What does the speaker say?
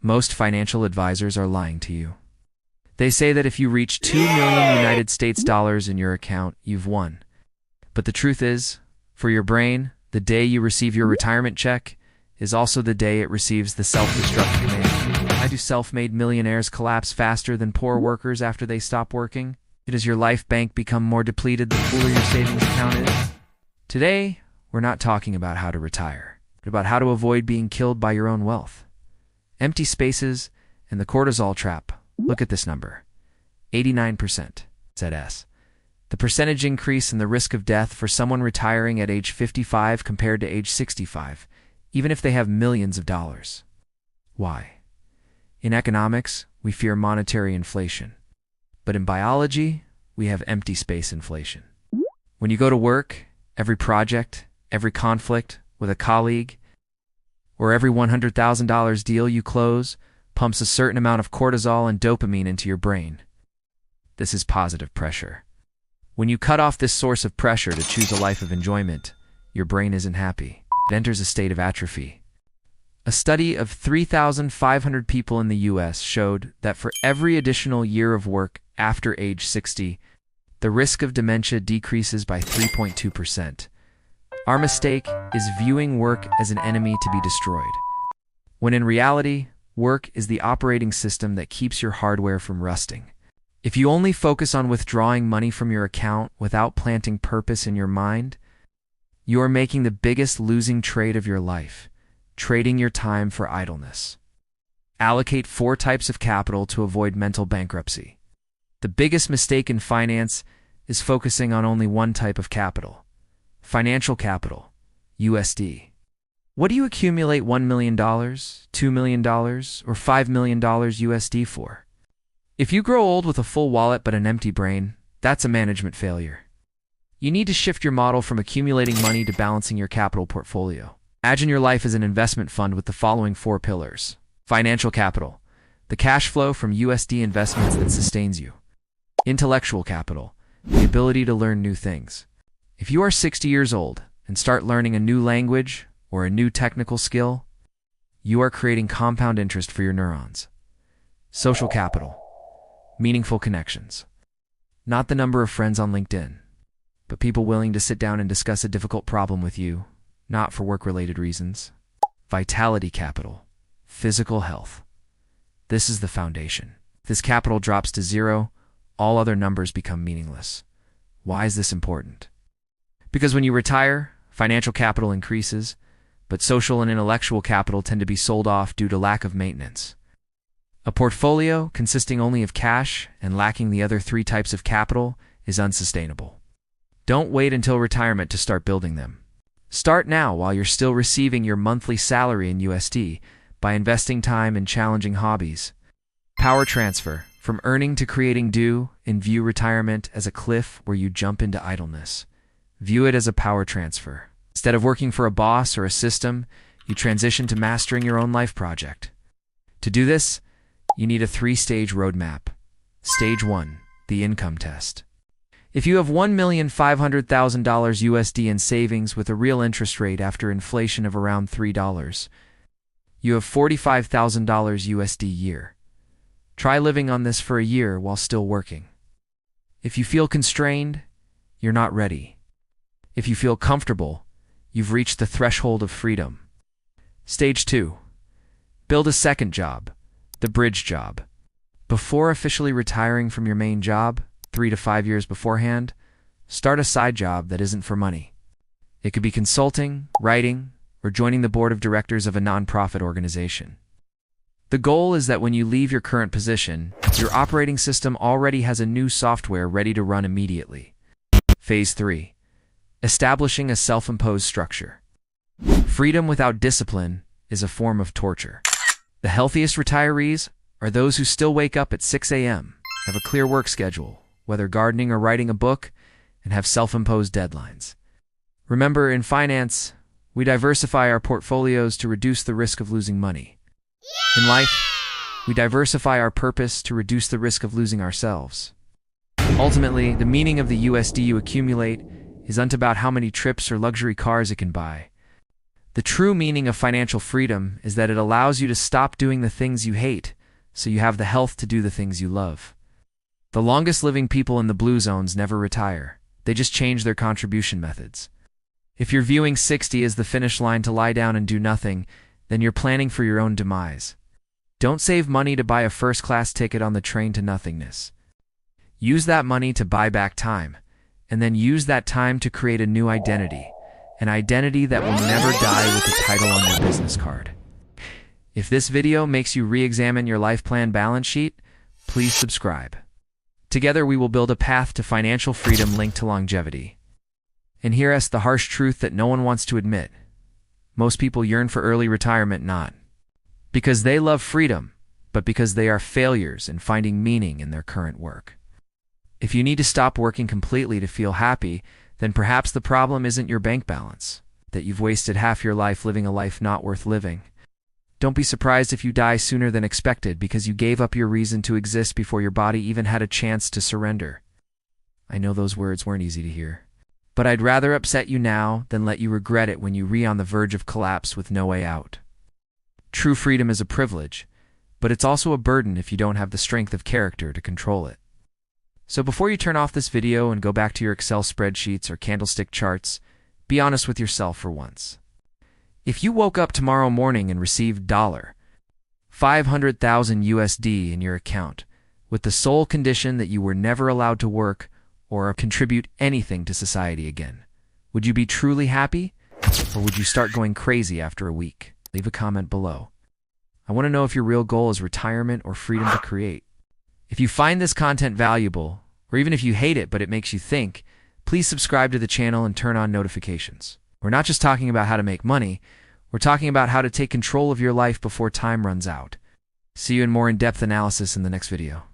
Most financial advisors are lying to you. They say that if you reach 2 million United States dollars in your account, you've won. But the truth is, for your brain, the day you receive your retirement check is also the day it receives the self-destructing command. Why do self-made millionaires collapse faster than poor workers after they stop working? Does your life bank become more depleted the fuller your savings account is? Today, we're not talking about how to retire, but about how to avoid being killed by your own wealth. Empty spaces and the cortisol trap. Look at this number. 89%, ZS. The percentage increase in the risk of death for someone retiring at age 55 compared to age 65, even if they have millions of dollars. Why? In economics, we fear monetary inflation. But in biology, we have empty space inflation. When you go to work, every project, every conflict with a colleague, or every $100,000 deal you close pumps a certain amount of cortisol and dopamine into your brain. This is positive pressure. When you cut off this source of pressure to choose a life of enjoyment, your brain isn't happy. It enters a state of atrophy. A study of 3,500 people in the US showed that for every additional year of work after age 60, the risk of dementia decreases by 3.2%. Our mistake is viewing work as an enemy to be destroyed, when in reality, work is the operating system that keeps your hardware from rusting. If you only focus on withdrawing money from your account without planting purpose in your mind, you are making the biggest losing trade of your life, trading your time for idleness. Allocate 4 types of capital to avoid mental bankruptcy. The biggest mistake in finance is focusing on only one type of capital: financial capital, USD. What do you accumulate $1 million, $2 million, or $5 million USD for? If you grow old with a full wallet but an empty brain, that's a management failure. You need to shift your model from accumulating money to balancing your capital portfolio. Imagine your life as an investment fund with the following 4 pillars. Financial capital, the cash flow from USD investments that sustains you. Intellectual capital, the ability to learn new things. If you are 60 years old and start learning a new language or a new technical skill, you are creating compound interest for your neurons. Social capital, meaningful connections. Not the number of friends on LinkedIn, but people willing to sit down and discuss a difficult problem with you, not for work-related reasons. Vitality capital, physical health. This is the foundation. If this capital drops to 0, all other numbers become meaningless. Why is this important? Because when you retire, financial capital increases, but social and intellectual capital tend to be sold off due to lack of maintenance. A portfolio consisting only of cash and lacking the other 3 types of capital is unsustainable. Don't wait until retirement to start building them. Start now while you're still receiving your monthly salary in USD by investing time in challenging hobbies. Power transfer, from earning to creating do, and view retirement as a cliff where you jump into idleness. View it as a power transfer. Instead of working for a boss or a system, you transition to mastering your own life project. To do this, you need a 3-stage roadmap. Stage 1, the income test. If you have $1,500,000 USD in savings with a real interest rate after inflation of around $3, you have $45,000 USD a year. Try living on this for a year while still working. If you feel constrained, you're not ready. If you feel comfortable, you've reached the threshold of freedom. Stage 2. Build a second job, the bridge job. Before officially retiring from your main job, 3 to 5 years beforehand, start a side job that isn't for money. It could be consulting, writing, or joining the board of directors of a nonprofit organization. The goal is that when you leave your current position, your operating system already has a new software ready to run immediately. Phase 3. Establishing a self-imposed structure. Freedom without discipline is a form of torture. The healthiest retirees are those who still wake up at 6 a.m., have a clear work schedule, whether gardening or writing a book, and have self-imposed deadlines. Remember, in finance, we diversify our portfolios to reduce the risk of losing money. In life, we diversify our purpose to reduce the risk of losing ourselves. Ultimately, the meaning of the USD you accumulate isn't about how many trips or luxury cars it can buy. The true meaning of financial freedom is that it allows you to stop doing the things you hate, so you have the health to do the things you love. The longest living people in the blue zones never retire. They just change their contribution methods. If you're viewing 60 as the finish line to lie down and do nothing, then you're planning for your own demise. Don't save money to buy a first-class ticket on the train to nothingness. Use that money to buy back time, and then use that time to create a new identity, an identity that will never die with the title on your business card. If this video makes you re-examine your life plan balance sheet, please subscribe. Together we will build a path to financial freedom linked to longevity. And here's the harsh truth that no one wants to admit. Most people yearn for early retirement not because they love freedom, but because they are failures in finding meaning in their current work. If you need to stop working completely to feel happy, then perhaps the problem isn't your bank balance, that you've wasted half your life living a life not worth living. Don't be surprised if you die sooner than expected because you gave up your reason to exist before your body even had a chance to surrender. I know those words weren't easy to hear, but I'd rather upset you now than let you regret it when you're on the verge of collapse with no way out. True freedom is a privilege, but it's also a burden if you don't have the strength of character to control it. So before you turn off this video and go back to your Excel spreadsheets or candlestick charts, be honest with yourself for once. If you woke up tomorrow morning and received $500,000 USD in your account, with the sole condition that you were never allowed to work or contribute anything to society again, would you be truly happy? Or would you start going crazy after a week? Leave a comment below. I want to know if your real goal is retirement or freedom to create. If you find this content valuable, or even if you hate it but it makes you think, please subscribe to the channel and turn on notifications. We're not just talking about how to make money, we're talking about how to take control of your life before time runs out. See you in more in-depth analysis in the next video.